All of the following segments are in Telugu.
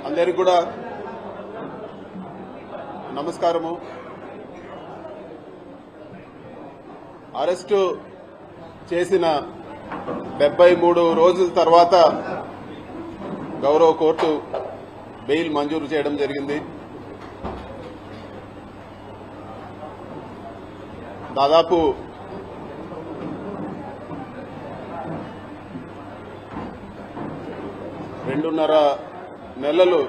అందరికీ కూడా నమస్కారము. అరెస్టు చేసిన 73 రోజుల తర్వాత గౌరవ కోర్టు బెయిల్ మంజూరు చేయడం జరిగింది. దాదాపు 2.5 నెలలు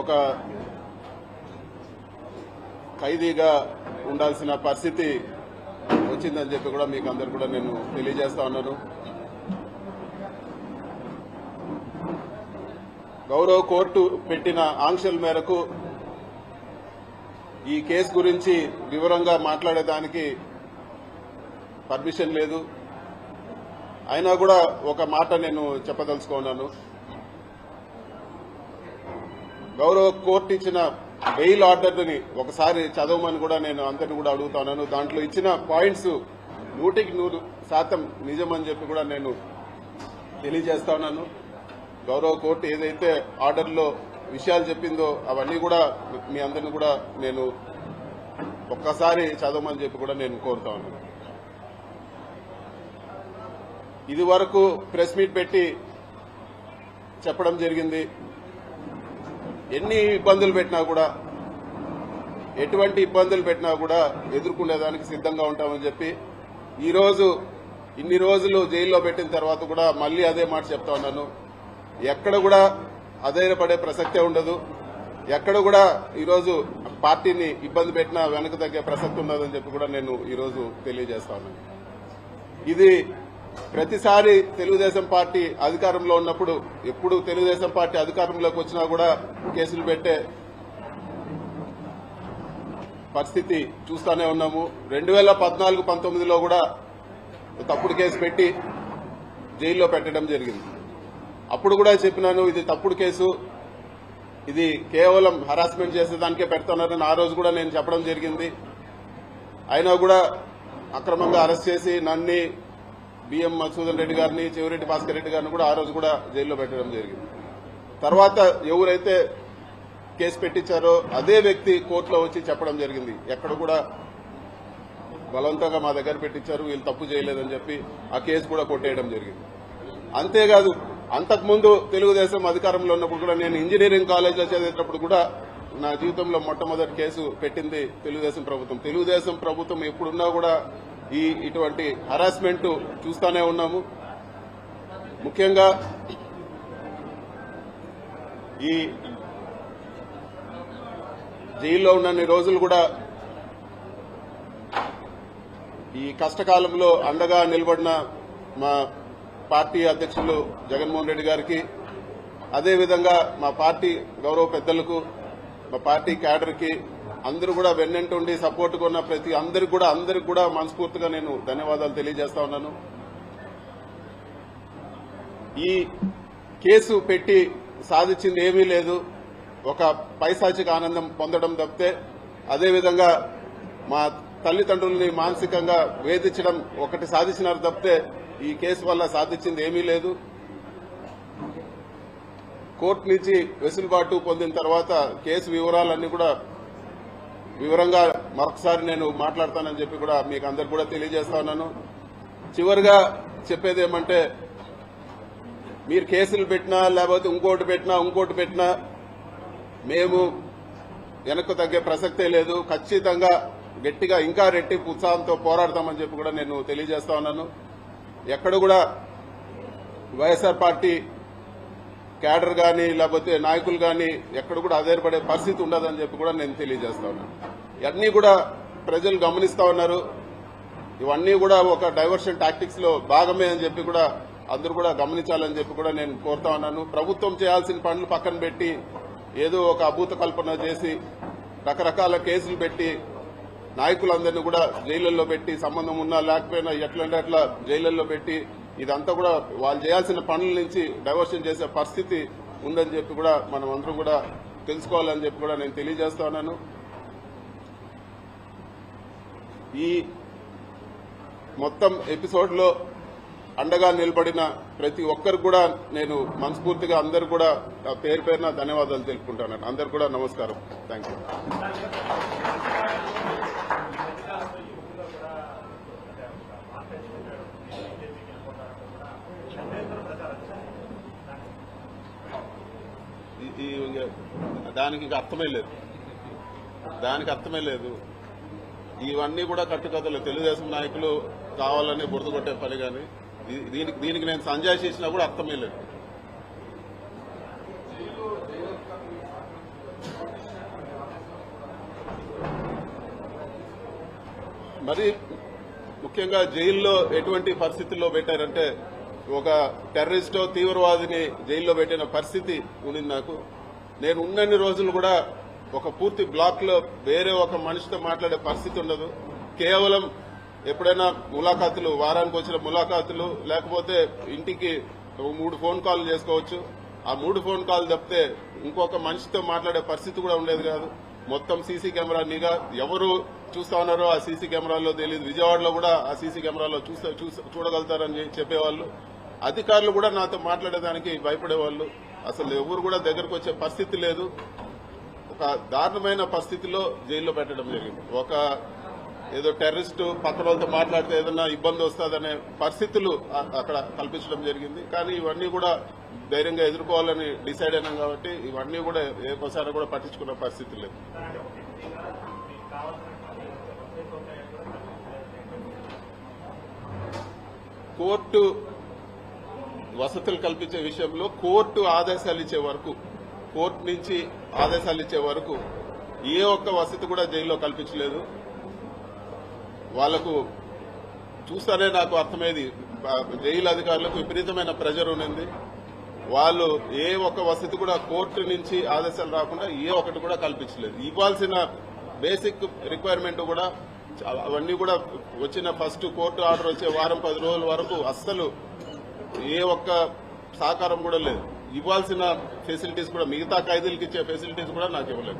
ఒక ఖైదీగా ఉండాల్సిన పరిస్థితి వచ్చిందని చెప్పి కూడా మీకు అందరు కూడా నేను తెలియజేస్తా ఉన్నాను. గౌరవ కోర్టు పెట్టిన ఆంక్షల మేరకు ఈ కేసు గురించి వివరంగా మాట్లాడేదానికి పర్మిషన్ లేదు. అయినా కూడా ఒక మాట నేను చెప్పదలుచుకున్నాను. గౌరవ కోర్టు ఇచ్చిన బెయిల్ ఆర్డర్ని ఒకసారి చదవమని కూడా నేను అందరిని కూడా అడుగుతున్నాను. దాంట్లో ఇచ్చిన పాయింట్స్ 100% నిజమని చెప్పి కూడా నేను తెలియజేస్తా ఉన్నాను. గౌరవ కోర్టు ఏదైతే ఆర్డర్లో విషయాలు చెప్పిందో అవన్నీ కూడా మీ అందరిని కూడా నేను ఒక్కసారి చదవమని చెప్పి కూడా నేను కోరుతా ఉన్నాను. ఇది వరకు ప్రెస్ మీట్ పెట్టి చెప్పడం జరిగింది. ఎన్ని ఇబ్బందులు పెట్టినా కూడా, ఎటువంటి ఇబ్బందులు పెట్టినా కూడా ఎదుర్కొనేదానికి సిద్ధంగా ఉంటామని చెప్పి ఈరోజు ఇన్ని రోజులు జైల్లో పెట్టిన తర్వాత కూడా మళ్లీ అదే మాట చెప్తా ఉన్నాను. ఎక్కడ కూడా అధైర్యపడే ప్రసక్తే ఉండదు. ఎక్కడ కూడా ఈరోజు పార్టీని ఇబ్బంది పెట్టినా వెనక తగ్గే ప్రసక్తి ఉండదని చెప్పి కూడా నేను ఈరోజు తెలియజేస్తా ఉన్నాను. ఇది ప్రతిసారి తెలుగుదేశం పార్టీ అధికారంలో ఉన్నప్పుడు, ఎప్పుడు తెలుగుదేశం పార్టీ అధికారంలోకి వచ్చినా కూడా కేసులు పెట్టే పరిస్థితి చూస్తూనే ఉన్నాము. 2014-19లో కూడా తప్పుడు కేసు పెట్టి జైల్లో పెట్టడం జరిగింది. అప్పుడు కూడా చెప్పినాను, ఇది తప్పుడు కేసు, ఇది కేవలం హరాస్మెంట్ చేసేదానికే పెడుతున్నారని ఆ రోజు కూడా నేను చెప్పడం జరిగింది. అయినా కూడా అక్రమంగా అరెస్ట్ చేసి నన్ను, బిఎం మధుసూదన్ రెడ్డి గారిని, చెవిరెడ్డి భాస్కర్ రెడ్డి గారిని కూడా ఆ రోజు కూడా జైల్లో పెట్టడం జరిగింది. తర్వాత ఎవరైతే కేసు పెట్టించారో అదే వ్యక్తి కోర్టులో వచ్చి చెప్పడం జరిగింది, ఎక్కడ కూడా బలవంతంగా మా దగ్గర పెట్టించారు, వీళ్ళు తప్పు చేయలేదని చెప్పి ఆ కేసు కూడా కొట్టేయడం జరిగింది. అంతేకాదు, అంతకుముందు తెలుగుదేశం అధికారంలో ఉన్నప్పుడు కూడా నేను ఇంజనీరింగ్ కాలేజ్లో చదివేటప్పుడు కూడా నా జీవితంలో మొట్టమొదటి కేసు పెట్టింది తెలుగుదేశం ప్రభుత్వం. తెలుగుదేశం ప్రభుత్వం ఎప్పుడున్నా కూడా ఇటువంటి హరాస్మెంట్ చూస్తూనే ఉన్నాము. ముఖ్యంగా ఈ జైల్లో ఉన్నన్ని రోజులు కూడా ఈ కష్టకాలంలో అండగా నిలబడిన మా పార్టీ అధ్యక్షులు జగన్మోహన్ రెడ్డి గారికి, అదేవిధంగా మా పార్టీ గౌరవ పెద్దలకు, మా పార్టీ క్యాడర్కి అందరూ కూడా వెన్నంటుండి సపోర్ట్గా ఉన్న ప్రతి అందరికి కూడా మనస్ఫూర్తిగా నేను ధన్యవాదాలు తెలియజేస్తా ఉన్నాను. ఈ కేసు పెట్టి సాధించింది ఏమీ లేదు, ఒక పైశాచిక ఆనందం పొందడం తప్పితే, అదేవిధంగా మా తల్లిదండ్రుల్ని మానసికంగా వేధించడం ఒకటి సాధించినారు తప్పితే ఈ కేసు వల్ల సాధించింది ఏమీ లేదు. కోర్టు నుంచి వెసులుబాటు పొందిన తర్వాత కేసు వివరాలన్నీ కూడా వివరంగా మరొకసారి నేను మాట్లాడతానని చెప్పి కూడా మీకు అందరు కూడా తెలియజేస్తా ఉన్నాను. చివరిగా చెప్పేది ఏమంటే, మీరు కేసులు పెట్టినా లేకపోతే ఇంకోటి పెట్టినా మేము వెనక్కు తగ్గే ప్రసక్తే లేదు. ఖచ్చితంగా గట్టిగా ఇంకా రెట్టింపు ఉత్సాహంతో పోరాడతామని చెప్పి కూడా నేను తెలియజేస్తా ఉన్నాను. ఎక్కడ కూడా వైఎస్ఆర్ పార్టీ క్యాడర్ కానీ లేకపోతే నాయకులు కానీ ఎక్కడ కూడా ఆధారపడే పరిస్థితి ఉండదని చెప్పి కూడా నేను తెలియజేస్తా ఉన్నాను. ఇవన్నీ కూడా ప్రజలు గమనిస్తా ఉన్నారు. ఇవన్నీ కూడా ఒక డైవర్షన్ టాక్టిక్స్ లో భాగమే అని చెప్పి కూడా అందరూ కూడా గమనించాలని చెప్పి కూడా నేను కోరుతా ఉన్నాను. ప్రభుత్వం చేయాల్సిన పనులు పక్కన పెట్టి ఏదో ఒక అభూత కల్పన చేసి రకరకాల కేసులు పెట్టి నాయకులందరినీ కూడా జైళ్లలో పెట్టి, సంబంధం ఉన్నా లేకపోయినా ఎట్లంటే అట్లా జైళ్లలో పెట్టి, ఇదంతా కూడా వాళ్ళు చేయాల్సిన పనుల నుంచి డైవర్షన్ చేసే పరిస్థితి ఉందని చెప్పి కూడా మనం అందరం కూడా తెలుసుకోవాలని చెప్పి కూడా నేను తెలియజేస్తా ఉన్నాను. ఈ మొత్తం ఎపిసోడ్ లో అండగా నిలబడిన ప్రతి ఒక్కరికి కూడా నేను మనస్ఫూర్తిగా అందరు కూడా పేరు పేరున ధన్యవాదాలు తెలుపుకుంటాను. అందరు కూడా నమస్కారం. Thank you. దానికి ఇంకా అర్థమే లేదు. ఇవన్నీ కూడా కట్టుకథలు. తెలుగుదేశం నాయకులు కావాలని బురదగొట్టే పని కానీ దీనికి నేను సంజయ్ చేసినా కూడా అర్థమే లేదు. మరి ముఖ్యంగా జైల్లో ఎటువంటి పరిస్థితుల్లో పెట్టారంటే ఒక టెర్రరిస్టో తీవ్రవాదిని జైల్లో పెట్టిన పరిస్థితి ఉంది నాకు. నేను ఉన్నన్ని రోజులు కూడా ఒక పూర్తి బ్లాక్ లో వేరే ఒక మనిషితో మాట్లాడే పరిస్థితి ఉండదు. కేవలం ఎప్పుడైనా ములాఖాతులు, వారానికి వచ్చిన ములాఖాతులు, లేకపోతే ఇంటికి 3 ఫోన్ కాల్ చేసుకోవచ్చు. ఆ 3 ఫోన్ కాల్ తప్పితే ఇంకొక మనిషితో మాట్లాడే పరిస్థితి కూడా ఉండేది కాదు. మొత్తం సీసీ కెమెరా నిఘా, ఎవరు చూస్తా ఉన్నారో ఆ సీసీ కెమెరాల్లో తెలియదు. విజయవాడలో కూడా ఆ సీసీ కెమెరాలో చూడగలుగుతారని చెప్పేవాళ్ళు. అధికారులు కూడా నాతో మాట్లాడేదానికి భయపడేవాళ్ళు. అసలు ఎవరు కూడా దగ్గరకు వచ్చే పరిస్థితి లేదు. ఒక దారుణమైన పరిస్థితిలో జైల్లో పెట్టడం జరిగింది. ఒక ఏదో టెర్రరిస్టు పక్కన వాళ్ళతో మాట్లాడితే ఏదన్నా ఇబ్బంది వస్తుందనే పరిస్థితులు అక్కడ కల్పించడం జరిగింది. కానీ ఇవన్నీ కూడా ధైర్యంగా ఎదుర్కోవాలని డిసైడ్ అయినాం కాబట్టి ఇవన్నీ కూడా ఏకోసారి కూడా పట్టించుకున్న పరిస్థితి లేదు. కోర్టు వసతులు కల్పించే విషయంలో కోర్టు నుంచి ఆదేశాలు ఇచ్చే వరకు ఏ ఒక్క వసతి కూడా జైల్లో కల్పించలేదు. వాళ్లకు చూస్తానే నాకు అర్థమైంది, జైలు అధికారులకు విపరీతమైన ప్రెజర్ ఉంది. వాళ్ళు ఏ ఒక్క వసతి కూడా కోర్టు నుంచి ఆదేశాలు రాకుండా ఏ ఒక్కటి కూడా కల్పించలేదు. ఇవ్వాల్సిన బేసిక్ రిక్వైర్మెంట్ కూడా అవన్నీ కూడా వచ్చిన ఫస్ట్ కోర్టు ఆర్డర్ వచ్చే వారం 10 రోజుల వరకు అస్సలు ఏ ఒక్క సహకారం కూడా లేదు. ఇవ్వాల్సిన ఫెసిలిటీస్ కూడా, మిగతా ఖైదీలకు ఇచ్చే ఫెసిలిటీస్ కూడా నాకు ఇవ్వలేదు.